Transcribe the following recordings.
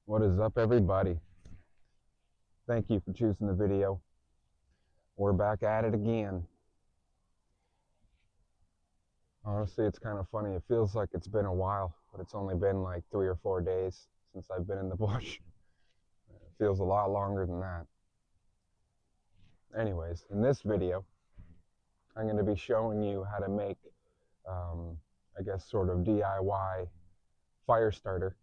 What is up, everybody? Thank you for choosing the video. We're back at it again. Honestly, it's kind of funny. It feels like it's been a while, but it's only been like 3 or 4 days since I've been in the bush. It feels a lot longer than that. Anyways, in this video, I'm going to be showing you how to make, I guess, sort of DIY fire starter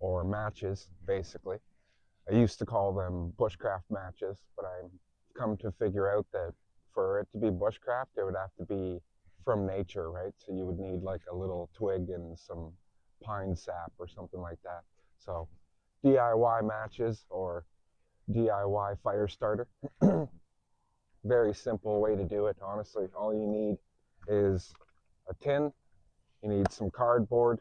or matches, basically. I used to call them bushcraft matches, but I've come to figure out that for it to be bushcraft, it would have to be from nature, right? So you would need like a little twig and some pine sap or something like that. So DIY matches or DIY fire starter. Very simple way to do it, honestly. All you need is a tin, you need some cardboard,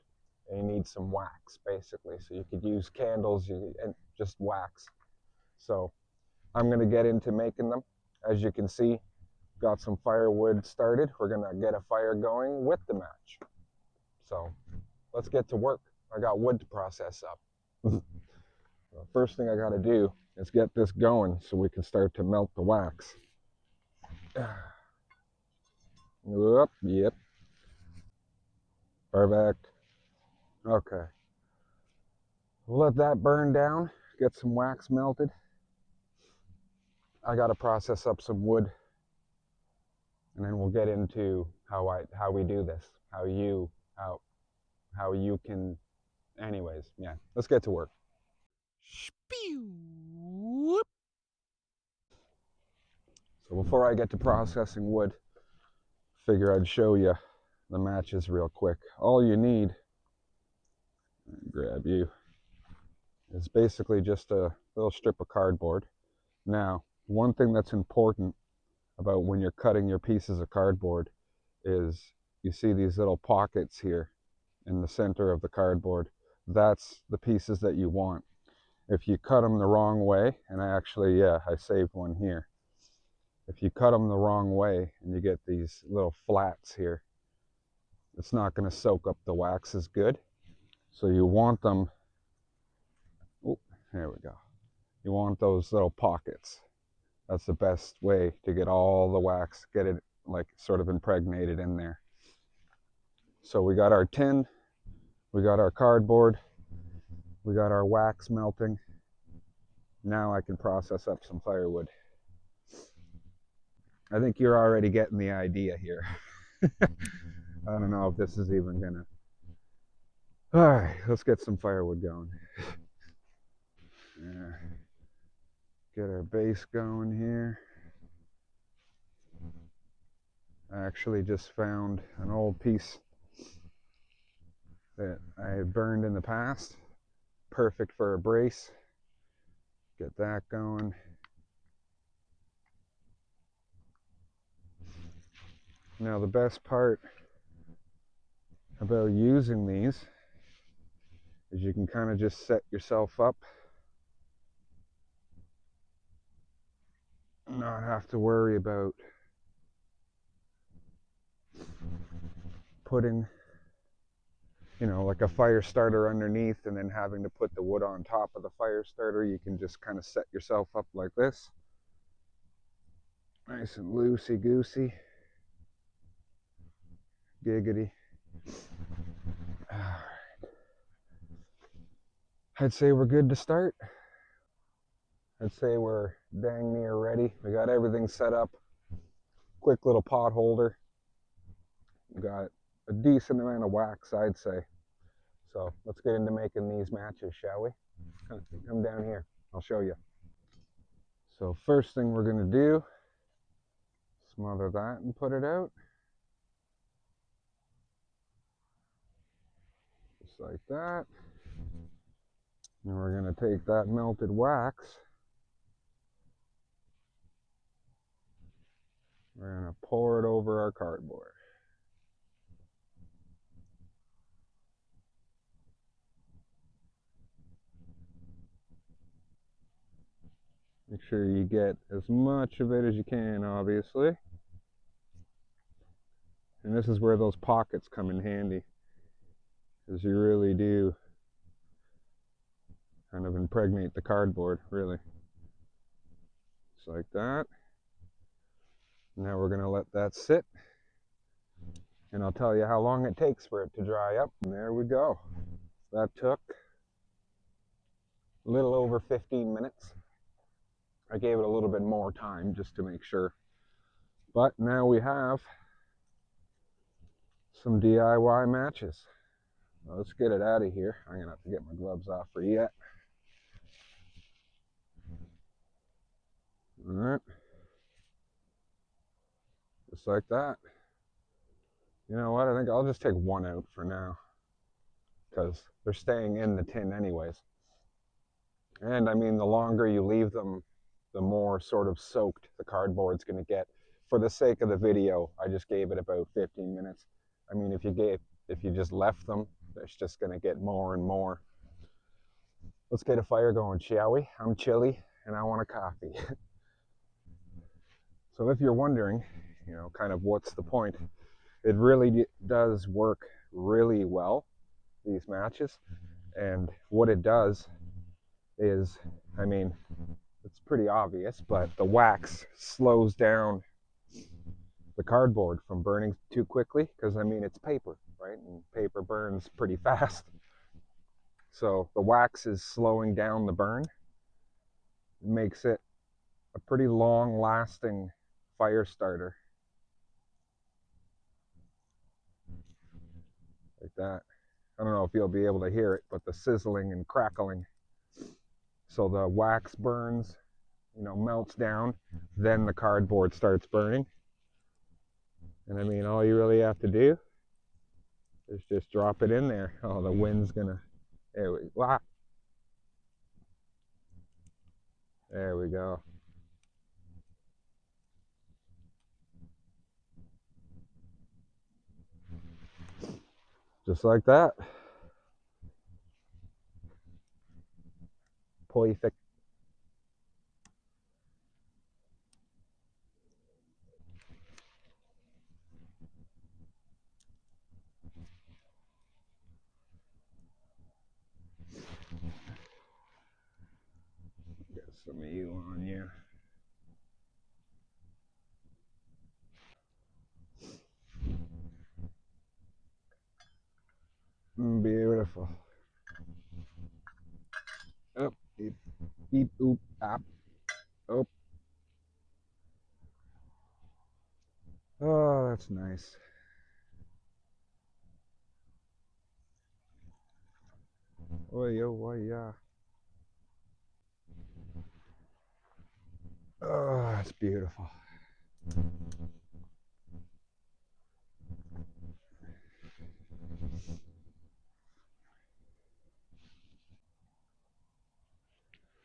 and you need some wax, basically. So you could use candles and just wax. So I'm going to get into making them. As you can see, got some firewood started. We're going to get a fire going with the match. So let's get to work. I got wood to process up. The first thing I got to do is get this going so we can start to melt the wax. Yep. Perfect. Okay. We'll let that burn down, get some wax melted. I got to process up some wood, and then we'll get into how we do this, how you can. Anyways, yeah, let's get to work. So before I get to processing wood, figure I'd show you the matches real quick. All you need, grab you, is basically just a little strip of cardboard. Now, one thing that's important about when you're cutting your pieces of cardboard is you see these little pockets here in the center of the cardboard. That's the pieces that you want. If you cut them the wrong way, and I saved one here. If you cut them the wrong way and you get these little flats here, it's not going to soak up the wax as good. So you want them, oh, there we go. You want those little pockets. That's the best way to get all the wax, get it like sort of impregnated in there. So we got our tin, we got our cardboard, we got our wax melting. Now I can process up some firewood. I think you're already getting the idea here. I don't know if this is even gonna. All right, let's get some firewood going. Get our base going here. I actually just found an old piece that I had burned in the past. Perfect for a brace. Get that going. Now the best part about using these is you can kind of just set yourself up, not have to worry about putting, like a fire starter underneath and then having to put the wood on top of the fire starter. You can just kind of set yourself up like this. Nice and loosey-goosey. Giggity. All right. I'd say we're good to start. I'd say we're dang near ready. We got everything set up. Quick little pot holder. We got a decent amount of wax, I'd say. So let's get into making these matches, shall we? Come down here. I'll show you. So first thing we're going to do, smother that and put it out. Just like that. And we're going to take that melted wax. We're going to pour it over our cardboard. Make sure you get as much of it as you can, obviously. And this is where those pockets come in handy, because you really do kind of impregnate the cardboard, really. Just like that. Now we're going to let that sit, and I'll tell you how long it takes for it to dry up. And there we go. That took a little over 15 minutes. I gave it a little bit more time just to make sure. But now we have some DIY matches. Well, let's get it out of here. I'm going to have to get my gloves off for yet. All right. Just like that. You know what? I think I'll just take one out for now, because they're staying in the tin anyways. And I mean, the longer you leave them, the more sort of soaked the cardboard's going to get. For the sake of the video, I just gave it about 15 minutes. I mean, if you just left them, it's just going to get more and more. Let's get a fire going, shall we? I'm chilly and I want a coffee. So if you're wondering, you know, kind of what's the point, it really does work really well, these matches. And what it does is, I mean, it's pretty obvious, but the wax slows down the cardboard from burning too quickly, because I mean, it's paper, right? And paper burns pretty fast. So the wax is slowing down the burn. It makes it a pretty long lasting fire starter. Like that. I don't know if you'll be able to hear it, but the sizzling and crackling. So the wax burns, you know, melts down, then the cardboard starts burning. And I mean, all you really have to do is just drop it in there. Oh, the wind's gonna, there we go. Just like that. Perfect. Get some of you on you. Beautiful. Oh, beep, beep, oop, up. Oh. Oh, that's nice. Oh, yeah. Oh, that's beautiful.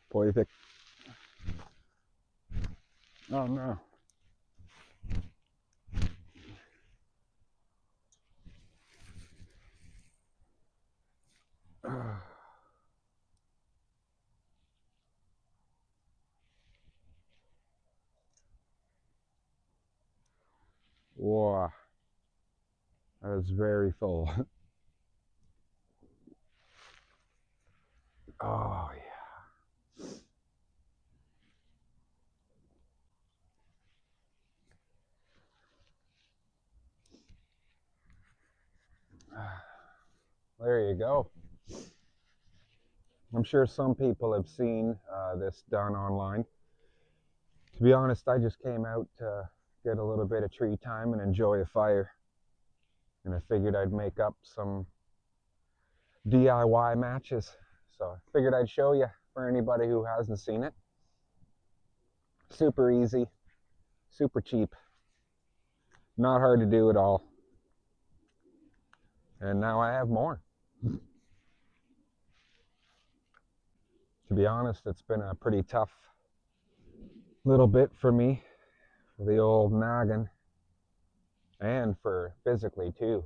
Perfect. Oh no. Wow. That is very full. Oh yeah. There you go. I'm sure some people have seen this done online. To be honest, I just came out to get a little bit of tree time and enjoy a fire. And I figured I'd make up some DIY matches. So I figured I'd show you for anybody who hasn't seen it. Super easy, super cheap, not hard to do at all. And now I have more. To be honest, it's been a pretty tough little bit for me, for the old noggin, and for physically too.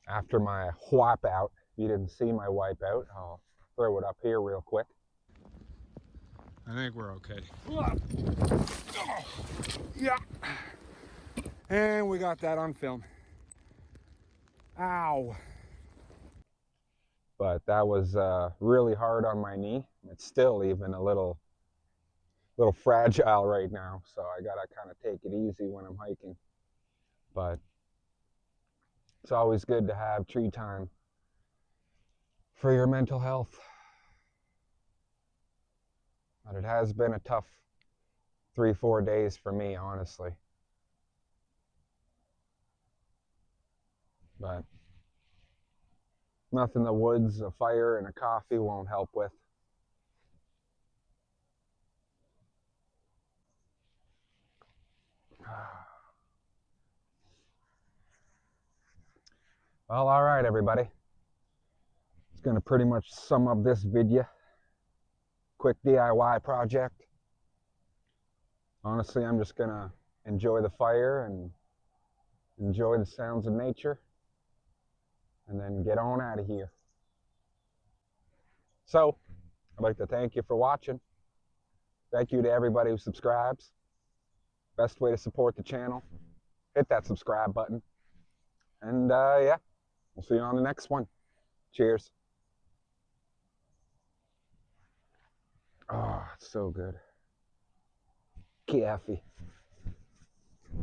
After my wipe out, if you didn't see my wipe out, I'll throw it up here real quick. I think we're okay. Yeah. And we got that on film. Ow. but that was really hard on my knee. It's still even a little fragile right now, so I gotta kind of take it easy when I'm hiking. But it's always good to have tree time for your mental health. But it has been a tough 3-4 days for me, honestly. But nothing the woods, a fire, and a coffee won't help with. Well, all right, everybody. It's going to pretty much sum up this video. Quick DIY project. Honestly, I'm just going to enjoy the fire and enjoy the sounds of nature and then get on out of here. So, I'd like to thank you for watching. Thank you to everybody who subscribes. Best way to support the channel, hit that subscribe button. And yeah, we'll see you on the next one. Cheers. Oh, it's so good. Coffee.